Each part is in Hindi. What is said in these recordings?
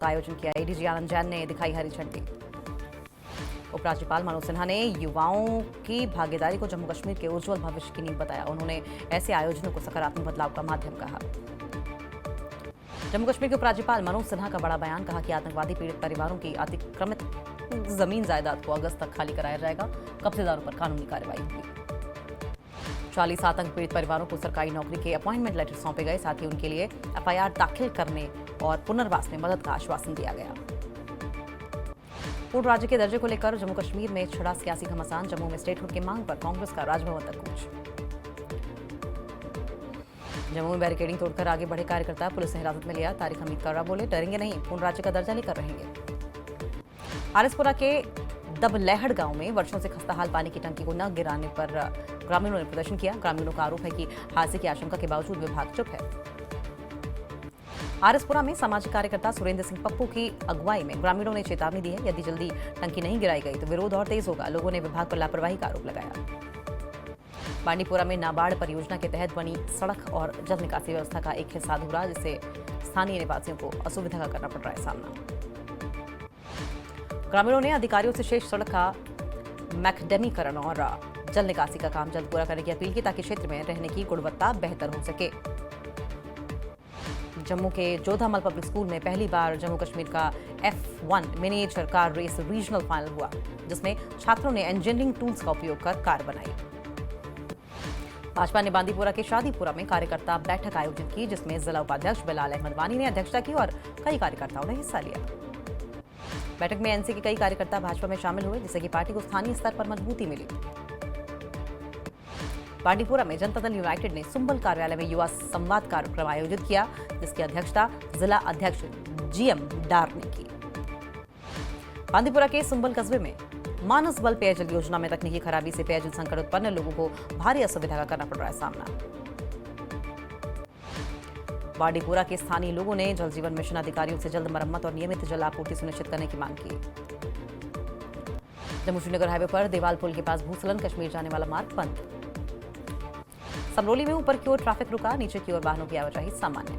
का आयोजन किया। एडीजी आनंद जैन ने दिखाई हरी झंडी। उपराज्यपाल मनोज सिन्हा ने युवाओं की भागीदारी को जम्मू कश्मीर के उज्जवल भविष्य की नींव बताया। उन्होंने ऐसे आयोजनों को सकारात्मक बदलाव का माध्यम कहा। जम्मू कश्मीर के उपराज्यपाल मनोज सिन्हा का बड़ा बयान, कहा कि आतंकवादी पीड़ित परिवारों की अतिक्रमित जमीन जायदाद को अगस्त तक खाली कराया जाएगा। कब्जेदारों पर कानूनी कार्रवाई होगी। 40 आतंक पीड़ित परिवारों को सरकारी नौकरी के अपॉइंटमेंट लेटर सौंपे गए। साथ ही उनके लिए एफआईआर दाखिल करने और पुनर्वास में मदद का आश्वासन दिया गया। पूर्ण राज्य के दर्जे को लेकर जम्मू कश्मीर में छिड़ा सियासी घमासान। जम्मू में स्टेटहुड की मांग पर कांग्रेस का राजभवन तक कूच। जम्मू में बैरिकेडिंग तोड़कर आगे बढ़े कार्यकर्ता पुलिस ने हिरासत में लिया। तारिक हमीद कर्रा बोले, डरेंगे नहीं, पूर्ण राज्य का दर्जा लेकर रहेंगे। आरएसपुरा के दबलहड़ गांव में वर्षों से खस्ताहाल पानी की टंकी को न गिराने पर ग्रामीणों ने प्रदर्शन किया। ग्रामीणों का आरोप है कि हादसे की आशंका के बावजूद विभाग चुप है। आरएसपुरा में सामाजिक कार्यकर्ता सुरेंद्र सिंह पप्पू की अगुवाई में ग्रामीणों ने चेतावनी दी है, यदि जल्दी टंकी नहीं गिराई गई तो विरोध और तेज होगा। लोगों ने विभाग पर लापरवाही का आरोप लगाया। बांडीपुरा में नाबार्ड परियोजना के तहत बनी सड़क और जल निकासी व्यवस्था का एक हिस्सा अधूरा, जिससे स्थानीय निवासियों को असुविधा का करना पड़ रहा है सामना। ग्रामीणों ने अधिकारियों से शेष सड़क का मैकडेमीकरण और जल निकासी का काम जल्द पूरा करने की अपील की, ताकि क्षेत्र में रहने की गुणवत्ता बेहतर हो सके। जम्मू के जोधामल पब्लिक स्कूल में पहली बार जम्मू कश्मीर का F1 miniature car race regional final हुआ, जिसमें छात्रों ने इंजीनियरिंग टूल्स का उपयोग कर कार बनाई। भाजपा ने बांदीपुरा के शादीपुरा में कार्यकर्ता बैठक आयोजित की, जिसमें जिला उपाध्यक्ष बिलाल अहमद वानी ने अध्यक्षता की और कई कार्यकर्ताओं ने हिस्सा लिया। बैठक में एनसी के कई कार्यकर्ता भाजपा में शामिल हुए, जिससे कि पार्टी को स्थानीय स्तर पर मजबूती मिली। बांडीपुरा में जनता दल यूनाइटेड ने सुंबल कार्यालय में युवा संवाद कार्यक्रम आयोजित किया, जिसकी अध्यक्षता जिला अध्यक्ष जीएम डार ने की। बांदीपुरा के सुंबल कस्बे में मानस बल पेयजल योजना में तकनीकी खराबी से पेयजल संकट उत्पन्न, लोगों को भारी असुविधा का करना पड़ रहा है सामना। बांडीपुरा के स्थानीय लोगों ने जल जीवन मिशन अधिकारियों से जल्द मरम्मत और नियमित जल आपूर्ति सुनिश्चित करने की मांग की। जम्मू श्रीनगर हाईवे पर देवाल पुल के पास भूस्खलन, कश्मीर जाने वाला मार्ग बंद। समरोली में ऊपर की ओर ट्रैफिक रुका, नीचे की ओर वाहनों की आवाजाही सामान्य।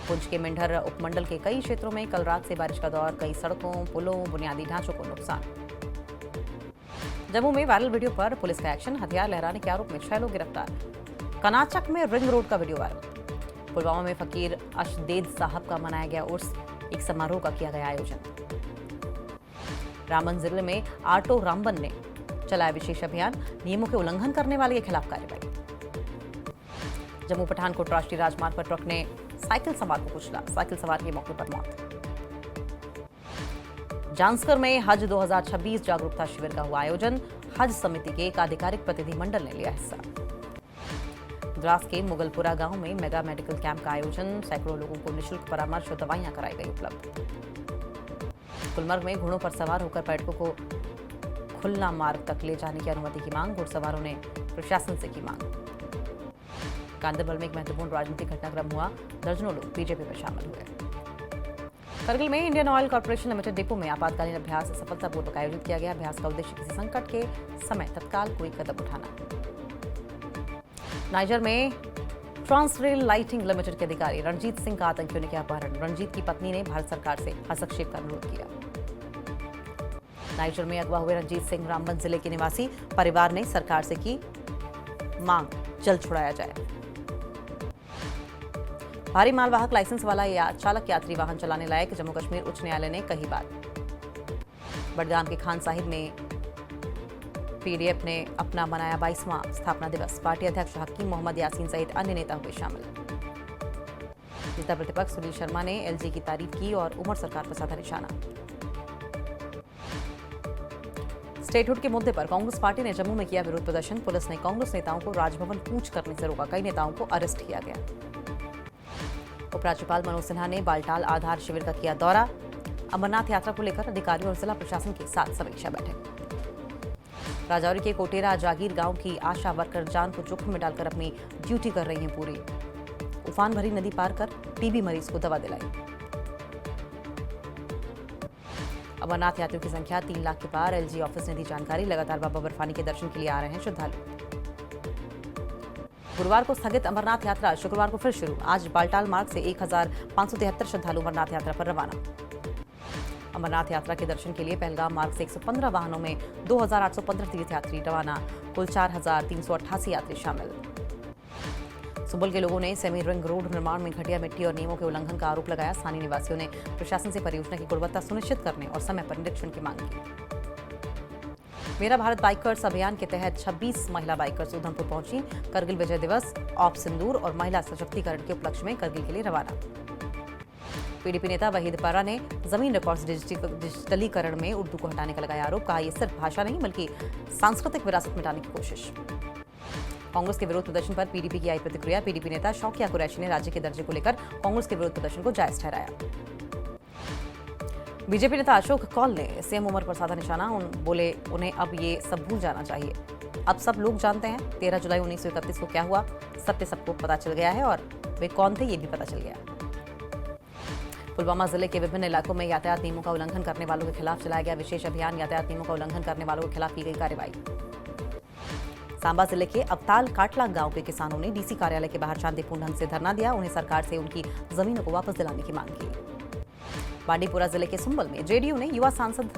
पुंछ के मेंढर उपमंडल के कई क्षेत्रों में कल रात से बारिश का दौर, कई सड़कों, पुलों, बुनियादी ढांचों को नुकसान। जम्मू में वायरल वीडियो पर पुलिस का एक्शन, हथियार लहराने के आरोप में 6 लोग गिरफ्तार। कनाचक में रिंग रोड का वीडियो वायरल। पुलवामा में फकीर अशदेद साहब का मनाया गया उर्स, एक समारोह का किया गया आयोजन। रामबन जिले में आटो रामबन ने चलाया विशेष अभियान, नियमों के उल्लंघन करने वाले के खिलाफ कार्रवाई। जम्मू पठानकोट राष्ट्रीय राजमार्ग पर ट्रक ने साइकिल सवार को कुचला, साइकिल सवार की मौके पर मौत। जांस्कर में हज 2026 जागरूकता शिविर का हुआ आयोजन, हज समिति के एक आधिकारिक प्रतिनिधिमंडल ने लिया हिस्सा। द्रास के मुगलपुरा गांव में मेगा मेडिकल कैंप का आयोजन, सैकड़ों लोगों को निःशुल्क परामर्श और दवाइयां कराई गई उपलब्ध। गुलमर्ग में घोड़ों पर सवार होकर पर्यटकों को खुलना मार्ग तक ले जाने की अनुमति की मांग, घुड़सवारों ने प्रशासन से की मांग। गांधरबल में एक महत्वपूर्ण राजनीतिक घटनाक्रम हुआ, दर्जनों लोग बीजेपी में शामिल हुए। करगिल में Indian oil corporation limited depot में आपातकालीन अभ्यास सफलतापूर्वक आयोजित किया गया। अभ्यास का उद्देश्य किसी संकट के समय तत्काल कोई कदम उठाना। नाइजर में ट्रांसरेल लाइटिंग लिमिटेड के अधिकारी रणजीत सिंह का आतंकियों ने किया अपहरण। रणजीत की पत्नी ने भारत सरकार से हस्तक्षेप का अनुरोध किया। नाइजर में अगवा हुए रणजीत सिंह रामबन जिले के निवासी, परिवार ने सरकार से की मांग जल्द छुड़ाया जाए। भारी मालवाहक लाइसेंस वाला या चालक यात्री वाहन चलाने लायक, जम्मू कश्मीर उच्च न्यायालय ने कही बात। बडगाम के खान साहिब में पीडीएफ ने अपना मनाया 22वां स्थापना दिवस। पार्टी अध्यक्ष हकीम मोहम्मद यासीन सहित अन्य नेता हुए शामिल। नेता प्रतिपक्ष सुनील शर्मा ने एलजी की तारीफ की और उमर सरकार पर साधा निशाना। स्टेटहुड के मुद्दे पर कांग्रेस पार्टी ने जम्मू में किया विरोध प्रदर्शन। पुलिस ने कांग्रेस नेताओं को राजभवन कूच करने से रोका, कई नेताओं को अरेस्ट किया गया। उपराज्यपाल मनोज सिन्हा ने बालटाल आधार शिविर का किया दौरा। अमरनाथ यात्रा को लेकर अधिकारियों और जिला प्रशासन के साथ समीक्षा बैठक। राजौरी के कोटेरा जागीर गांव की आशा वर्कर जान को जोखिम में डालकर अपनी ड्यूटी कर रही हैं पूरी। उफान भरी नदी पार कर टीबी मरीज को दवा दिलाई। अमरनाथ यात्रियों की संख्या 3 लाख के पार, एलजी ऑफिस ने दी जानकारी। लगातार बाबा बर्फानी के दर्शन के लिए आ रहे हैं श्रद्धालु। गुरुवार को स्थगित अमरनाथ यात्रा शुक्रवार को फिर शुरू। आज बालटाल मार्ग से 1573 श्रद्धालु अमरनाथ यात्रा पर रवाना। अमरनाथ यात्रा के दर्शन के लिए पहलगाम मार्ग से 115 वाहनों में 2815 तीर्थयात्री रवाना। कुल 4388 यात्री शामिल। सुबल के लोगों ने सेमी रिंग रोड निर्माण में घटिया मिट्टी और नियमों के उल्लंघन का आरोप लगाया। स्थानीय निवासियों ने प्रशासन से परियोजना की गुणवत्ता सुनिश्चित करने और समय पर निरीक्षण की मांग की। मेरा भारत बाइकर्स अभियान के तहत 26 महिला बाइकर्स उधमपुर पहुंची। करगिल विजय दिवस, ऑप सिंदूर और महिला सशक्तिकरण के उपलक्ष्य में करगिल के लिए रवाना। पीडीपी नेता वहीद पारा ने जमीन रिकॉर्ड्स डिजिटलीकरण में उर्दू को हटाने का लगाया आरोप। कहा, यह सिर्फ भाषा नहीं बल्कि सांस्कृतिक विरासत मिटाने की कोशिश। कांग्रेस के विरोध प्रदर्शन पर पीडीपी की आई प्रतिक्रिया। पीडीपी नेता शौकिया कुरैशी ने राज्य के दर्जे को लेकर कांग्रेस के विरोध प्रदर्शन को जायज ठहराया। बीजेपी नेता अशोक कौल ने सीएम उमर पर साधा निशाना। बोले, उन्हें अब ये सब भूल जाना चाहिए। अब सब लोग जानते हैं 13 जुलाई 1931 को क्या हुआ। सत्य सबको पता चल गया है और वे कौन थे ये भी पता चल गया। पुलवामा जिले के विभिन्न इलाकों में यातायात नियमों का उल्लंघन करने वालों के खिलाफ चलाया गया विशेष अभियान। यातायात नियमों का उल्लंघन करने वालों के खिलाफ की गई कार्रवाई। सांबा जिले के अवताल काटला गांव के किसानों ने डीसी कार्यालय के बाहर शांतिपूर्ण ढंग से धरना दिया। उन्हें सरकार से उनकी जमीनों को वापस दिलाने की मांग की। बांडीपुरा जिले के सुंबल में जेडीयू ने युवा सांसद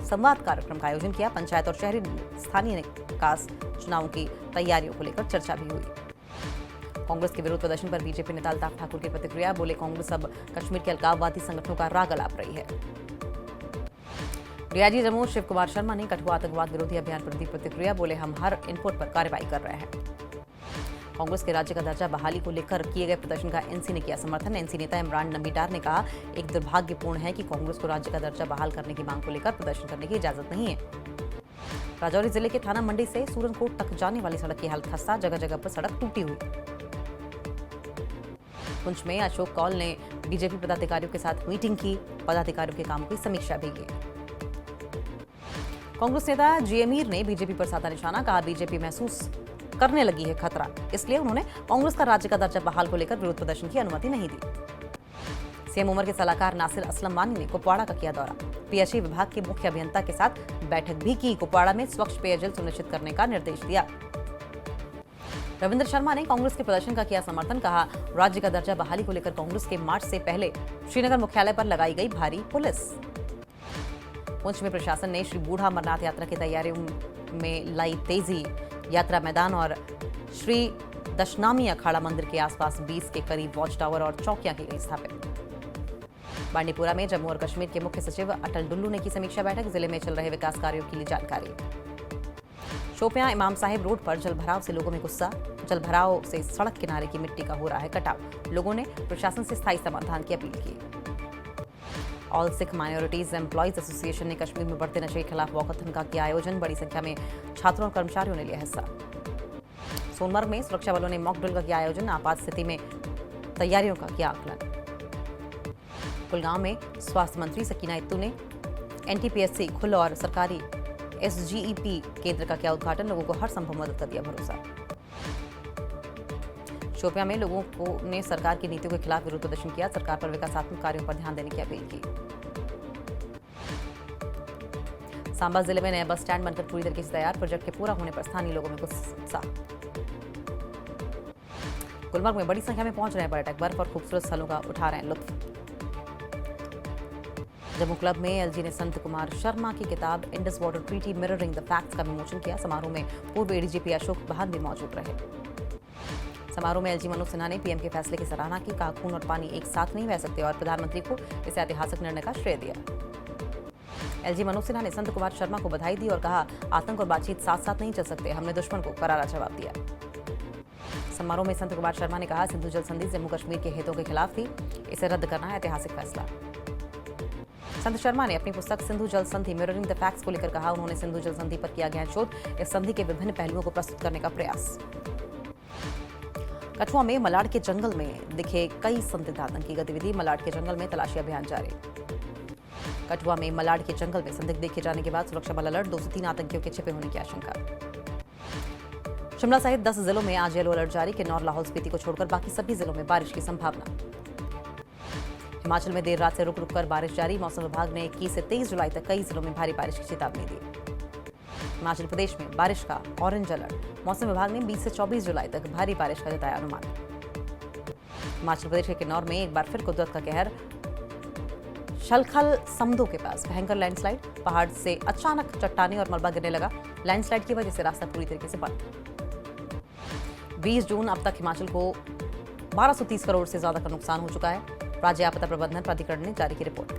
संवाद कार्यक्रम का आयोजन किया। पंचायत और शहरी स्थानीय निकास चुनावों की तैयारियों को लेकर चर्चा भी हुई। कांग्रेस के विरोध प्रदर्शन पर बीजेपी नेता अल्ताफ ठाकुर की प्रतिक्रिया। बोले, कांग्रेस अब कश्मीर के अलगाववादी संगठनों का राग अलाप रही है। डीआईजी जम्मू शिव कुमार शर्मा ने कठुआ आतंकवाद विरोधी अभियान पर दी प्रतिक्रिया। बोले, हम हर इनपुट पर कार्रवाई कर रहे हैं। कांग्रेस के राज्य का दर्जा बहाली को लेकर किए गए प्रदर्शन का एनसी ने किया समर्थन। एनसी नेता इमरान नंबीटार ने कहा, एक दुर्भाग्यपूर्ण है कि कांग्रेस को राज्य का दर्जा बहाल करने की मांग को लेकर प्रदर्शन करने की इजाजत नहीं है। राजौरी जिले के थाना मंडी से सूरनकोट तक जाने वाली सड़क की हालत खस्ता, जगह जगह पर सड़क टूटी हुई। पुंछ में अशोक कौल ने बीजेपी पदाधिकारियों के साथ मीटिंग की। पदाधिकारियों के कामों की समीक्षा भी की। कांग्रेस नेता जीएमीर ने बीजेपी पर साधा निशाना। कहा, बीजेपी महसूस करने लगी है खतरा, इसलिए उन्होंने कांग्रेस का राज्य का दर्जा बहाल को लेकर विरोध प्रदर्शन की अनुमति नहीं दी। सीएम उमर के सलाहकार नासिर असलम वानी ने कुपवाड़ा का किया दौरा। पीएचई विभाग के मुख्य अभियंता के साथ बैठक भी की। कुपवाड़ा में स्वच्छ पेयजल सुनिश्चित करने का निर्देश दिया। रविंद्र शर्मा ने कांग्रेस के प्रदर्शन का किया समर्थन। कहा, राज्य का दर्जा बहाली को लेकर कांग्रेस के मार्च से पहले श्रीनगर मुख्यालय पर लगाई गई भारी पुलिस। पुंछ में प्रशासन ने श्री बूढ़ा अमरनाथ यात्रा की तैयारियों में लाई तेजी। यात्रा मैदान और श्री दशनामी अखाड़ा मंदिर के आसपास 20 के करीब वॉच टावर और चौकियां की गई स्थापित। बांडीपुरा में जम्मू और कश्मीर के मुख्य सचिव अटल डुल्लू ने की समीक्षा बैठक। जिले में चल रहे विकास कार्यों की ली जानकारी। शोपियां इमाम साहिब रोड पर जलभराव से लोगों में गुस्सा। जलभराव से सड़क किनारे की मिट्टी का हो रहा है कटाव। लोगों ने प्रशासन से स्थायी समाधान की अपील की। All Sikh minorities employees association ने कश्मीर में बढ़ते नशे के खिलाफ वॉकथन का किया आयोजन। बड़ी संख्या में छात्रों और कर्मचारियों ने लिया हिस्सा। सोनमर्ग में सुरक्षा बलों ने मॉक ड्रिल का किया आयोजन। आपात स्थिति में तैयारियों का किया आकलन। कुलगांव में स्वास्थ्य मंत्री सकीना इत्तू ने एनटीपीएससी खुल और सरकारी एसजीईपी केंद्र का किया उद्घाटन। लोगों को हर संभव मदद का दिया भरोसा। शोपियां में लोगों ने सरकार की नीतियों के खिलाफ विरोध प्रदर्शन किया। सरकार पर विकासात्मक कार्यों पर ध्यान देने की अपील की। सांबा जिले में नया बस स्टैंड बनकर पूरी तरीके से तैयार। प्रोजेक्ट के पूरा होने पर स्थानीय लोगों में उत्साह। गुलमर्ग में बड़ी संख्या में पहुंच रहे हैं पर्यटक। बर्फ और खूबसूरत स्थलों का उठा रहे हैं लुत्फ। जम्मू क्लब में एलजी ने संत कुमार शर्मा की किताब Indus water treaty mirroring the facts का विमोचन किया। समारोह में पूर्व एडीजीपी अशोक बहान भी मौजूद रहे। समारोह में एलजी मनोज सिन्हा ने पीएम के फैसले की सराहना की। कहा, खून और पानी एक साथ नहीं बह सकते और प्रधानमंत्री को इस ऐतिहासिक निर्णय का श्रेय दिया। एलजी मनोज सिन्हा ने संत कुमार शर्मा को बधाई दी और कहा, आतंक और बातचीत साथ साथ नहीं चल सकते। हमने दुश्मन को करारा जवाब दिया। समारोह में संत कुमार शर्मा ने कहा, सिंधु जल संधि जम्मू कश्मीर के हितों के खिलाफ थी। इसे रद्द करना ऐतिहासिक फैसला। संत शर्मा ने अपनी पुस्तक सिंधु जल संधि मिररिंग द फैक्ट्स को लेकर कहा, उन्होंने सिंधु जल संधि पर किया गहन शोध, इस संधि के विभिन्न पहलुओं को प्रस्तुत करने का प्रयास। कठुआ में मलाड के जंगल में दिखे कई संदिग्ध आतंकी गतिविधि। मलाड के जंगल में तलाशी अभियान जारी। कठुआ में मलाड के जंगल में संदिग्ध देखे जाने के बाद सुरक्षा बल अलर्ट। 2 से 3 आतंकियों के छिपे होने की आशंका। शिमला सहित 10 जिलों में आज येलो अलर्ट जारी। किन्नौर लाहौल स्पीति को छोड़कर बाकी सभी जिलों में बारिश की संभावना। हिमाचल में देर रात से रुक रुक कर बारिश जारी। मौसम विभाग ने 21 से 23 जुलाई तक कई जिलों में भारी बारिश की चेतावनी दी। हिमाचल प्रदेश में बारिश का ऑरेंज अलर्ट। मौसम विभाग ने 20 से 24 जुलाई तक भारी बारिश का जताया अनुमान। हिमाचल प्रदेश के किन्नौर में एक बार फिर कुदरत का कहर। शलखल समदो के पास भयंकर लैंडस्लाइड। पहाड़ से अचानक चट्टानें और मलबा गिरने लगा। लैंडस्लाइड की वजह से रास्ता पूरी तरीके से बंद। 20 जून अब तक हिमाचल को 1230 करोड़ से ज्यादा का नुकसान हो चुका है। राज्य आपदा प्रबंधन प्राधिकरण ने जारी की रिपोर्ट।